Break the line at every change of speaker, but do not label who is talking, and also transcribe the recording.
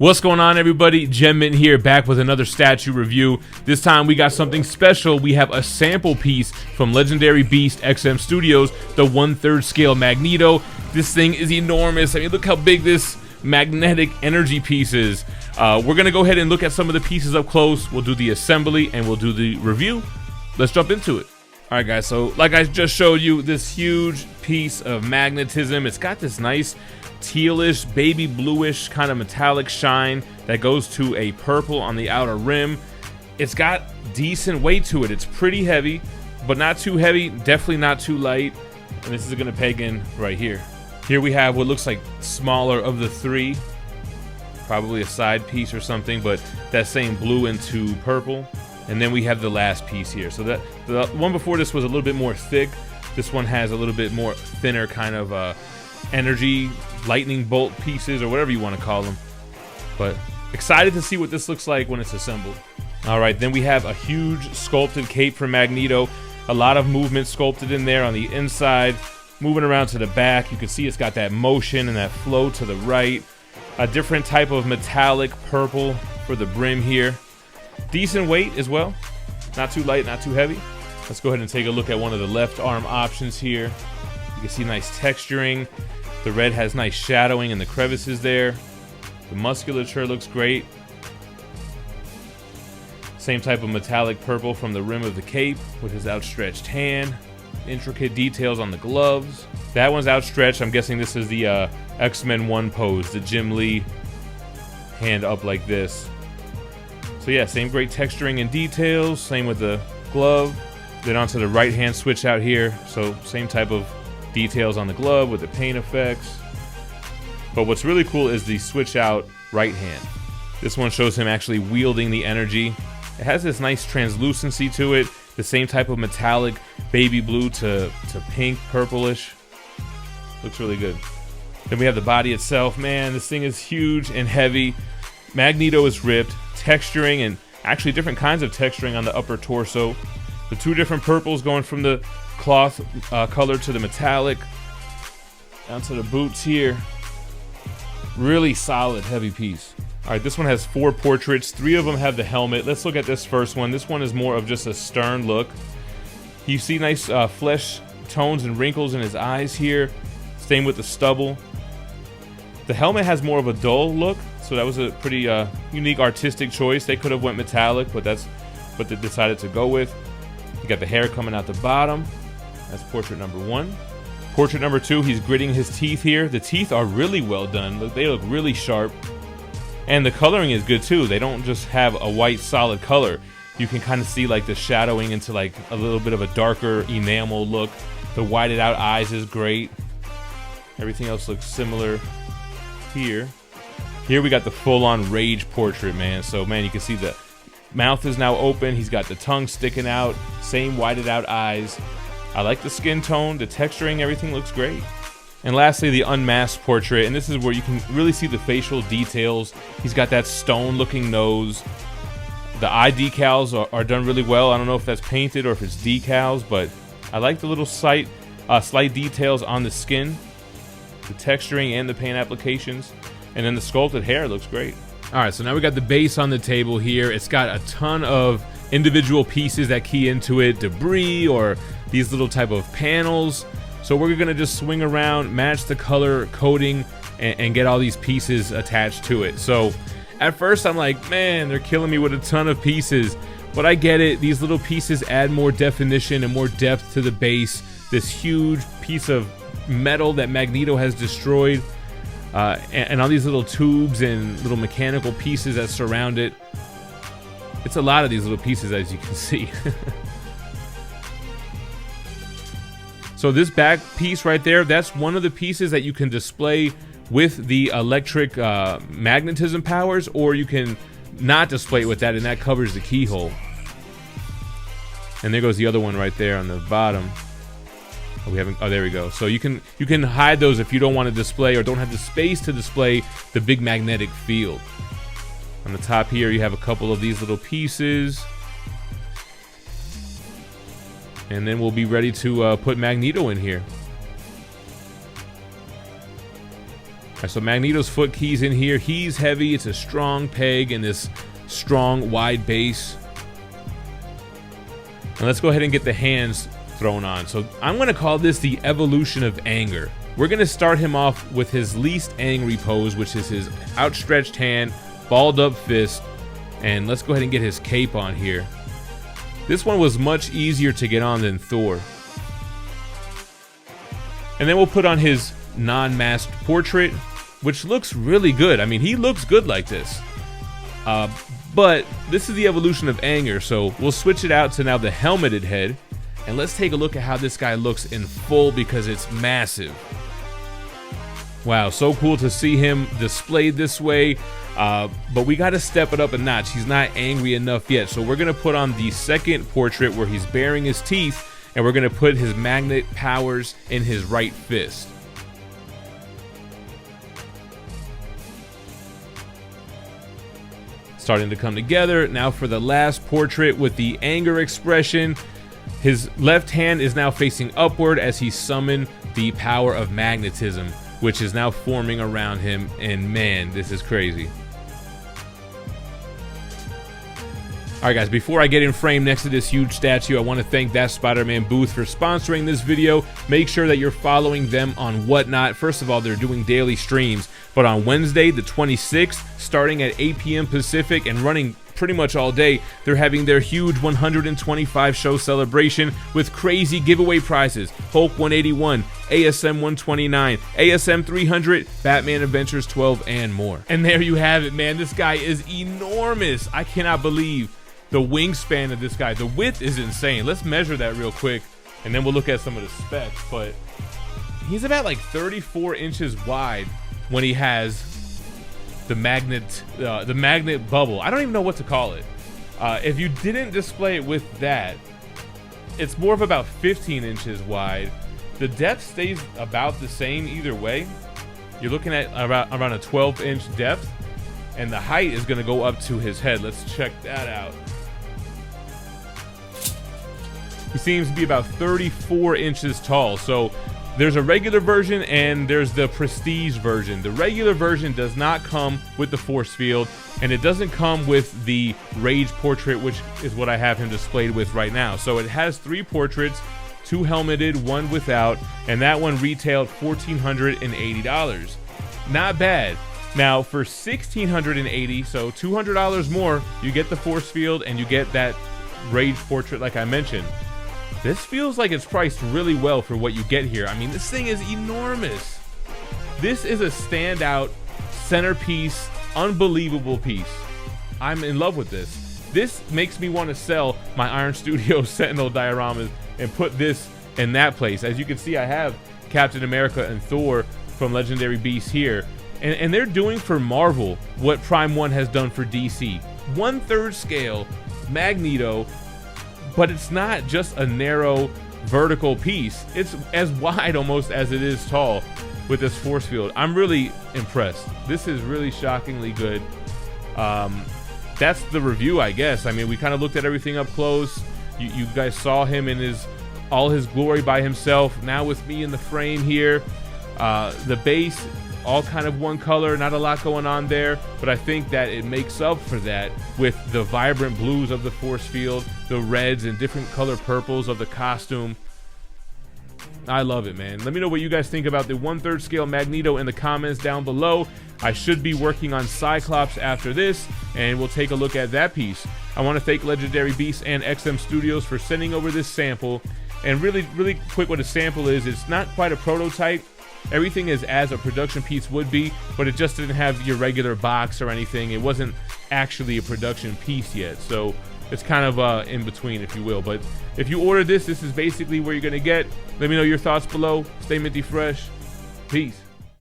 What's going on, everybody? GemMint here, back with another statue review. This time we got something special. We have a sample piece from Legendary Beast XM Studios, the 1/3 scale Magneto. This thing is enormous. I mean, look how big this magnetic energy piece is. We're gonna go ahead and look at some of the pieces up close. We'll do the assembly and we'll do the review. Let's jump into it. All right, guys, so like I just showed you, this huge piece of magnetism. It's got this nice tealish, baby bluish kind of metallic shine that goes to a purple on the outer rim. It's got decent weight to it. It's pretty heavy, but not too heavy, definitely not too light. And this is gonna peg in right here. Here we have what looks like smaller of the three, probably a side piece or something, but that same blue into purple. And then we have the last piece here. So that the one before this was a little bit more thick. This one has a little bit more thinner kind of energy lightning bolt pieces, or whatever you want to call them. But excited to see what this looks like when it's assembled. All right, then we have a huge sculpted cape for Magneto. A lot of movement sculpted in there on the inside, moving around to the back. You can see it's got that motion and that flow to the right. A different type of metallic purple for the brim here. Decent weight as well, not too light, not too heavy. Let's go ahead and take a look at one of the left arm options here. You can see nice texturing. The red has nice shadowing in the crevices there. The musculature looks great. Same type of metallic purple from the rim of the cape with his outstretched hand. Intricate details on the gloves. That one's outstretched. I'm guessing this is the X-Men 1 pose, the Jim Lee hand up like this. So yeah, same great texturing and details. Same with the glove. Then onto the right hand switch out here. So same type of details on the glove with the paint effects. But what's really cool is the switch out right hand. This one shows him actually wielding the energy. It has this nice translucency to it. The same type of metallic baby blue to pink, purplish. Looks really good. Then we have the body itself. Man, this thing is huge and heavy. Magneto is ripped. Texturing, and actually different kinds of texturing on the upper torso. The two different purples going from the cloth color to the metallic down to the boots here. Really solid, heavy piece. All right, this one has 4 portraits. 3 of them have the helmet. Let's look at this first one. This one is more of just a stern look. You see nice flesh tones and wrinkles in his eyes here. Same with the stubble. The helmet has more of a dull look, so that was a pretty unique artistic choice. They could have went metallic, but that's what they decided to go with. You got the hair coming out the bottom. That's portrait number 1. Portrait number 2, he's gritting his teeth here. The teeth are really well done. They look really sharp. And the coloring is good too. They don't just have a white solid color. You can kind of see like the shadowing into like a little bit of a darker enamel look. The whited out eyes is great. Everything else looks similar here. Here we got the full-on rage portrait, man. So man, you can see the mouth is now open. He's got the tongue sticking out. Same whited out eyes. I like the skin tone, the texturing, everything looks great. And lastly, the unmasked portrait, and this is where you can really see the facial details. He's got that stone-looking nose. The eye decals are done really well. I don't know if that's painted or if it's decals, but I like the little slight details on the skin, the texturing and the paint applications. And then the sculpted hair looks great. All right, so now we got the base on the table here. It's got a ton of individual pieces that key into it, debris or these little type of panels. So we're gonna just swing around, match the color coding, and get all these pieces attached to it. So at first I'm like, man, they're killing me with a ton of pieces. But I get it, these little pieces add more definition and more depth to the base. This huge piece of metal that Magneto has destroyed. And all these little tubes and little mechanical pieces that surround it. It's a lot of these little pieces, as you can see. So this back piece right there, that's one of the pieces that you can display with the electric magnetism powers, or you can not display it with that, and that covers the keyhole. And there goes the other one right there on the bottom. Oh, there we go. So you can hide those if you don't want to display or don't have the space to display the big magnetic field. On the top here, you have a couple of these little pieces. And then we'll be ready to put Magneto in here. All right, so Magneto's foot key's in here. He's heavy. It's a strong peg and this strong wide base. And let's go ahead and get the hands thrown on. So I'm going to call this the evolution of anger. We're going to start him off with his least angry pose, which is his outstretched hand, balled up fist. And let's go ahead and get his cape on here. This one was much easier to get on than Thor. And then we'll put on his non-masked portrait, which looks really good. I mean, he looks good like this. But this is the evolution of anger, so we'll switch it out to now the helmeted head. And let's take a look at how this guy looks in full because it's massive. Wow, so cool to see him displayed this way. But we got to step it up a notch. He's not angry enough yet. So we're going to put on the second portrait where he's baring his teeth. And we're going to put his magnet powers in his right fist. Starting to come together. Now for the last portrait with the anger expression. His left hand is now facing upward as he summoned the power of magnetism, which is now forming around him. And man, this is crazy. Alright guys, before I get in frame next to this huge statue, I want to thank That Spider-Man Booth for sponsoring this video. Make sure that you're following them on Whatnot. First of all, they're doing daily streams, but on Wednesday the 26th, starting at 8 p.m. Pacific and running pretty much all day, they're having their huge 125 show celebration with crazy giveaway prizes: Hulk 181, ASM 129, ASM 300, Batman Adventures 12, and more. And there you have it, man. This guy is enormous. I cannot believe the wingspan of this guy. The width is insane. Let's measure that real quick, and then we'll look at some of the specs. But he's about like 34 inches wide when he has the magnet bubble. I don't even know what to call it. If you didn't display it with that, it's more of about 15 inches wide. The depth stays about the same either way. You're looking at around a 12-inch depth, and the height is going to go up to his head. Let's check that out. He seems to be about 34 inches tall. So there's a regular version and there's the prestige version. The regular version does not come with the force field, and it doesn't come with the rage portrait, which is what I have him displayed with right now. So it has 3 portraits, 2 helmeted, 1 without, and that one retailed $1,480. Not bad. Now for $1,680, so $200 more, you get the force field and you get that rage portrait like I mentioned. This feels like it's priced really well for what you get here. I mean, this thing is enormous. This is a standout centerpiece, unbelievable piece. I'm in love with this. This makes me want to sell my Iron Studios Sentinel dioramas and put this in that place. As you can see, I have Captain America and Thor from Legendary Beasts here. And they're doing for Marvel what Prime 1 has done for DC. 1/3 scale Magneto, but it's not just a narrow vertical piece. It's as wide almost as it is tall with this force field. I'm really impressed. This is really shockingly good. That's the review, I guess. I mean, we kind of looked at everything up close. You guys saw him in all his glory by himself. Now with me in the frame here. The base, all kind of one color, not a lot going on there, but I think that it makes up for that with the vibrant blues of the force field, the reds and different color purples of the costume. I love it, man. Let me know what you guys think about the 1/3 scale Magneto in the comments down below. I should be working on Cyclops after this, and we'll take a look at that piece. I want to thank Legendary Beasts and XM Studios for sending over this sample. And really quick, what a sample is, it's not quite a prototype. Everything is as a production piece would be, but it just didn't have your regular box or anything. It wasn't actually a production piece yet, so it's kind of in between, if you will. But if you order this, this is basically where you're gonna get. Let me know your thoughts below. Stay minty fresh. Peace.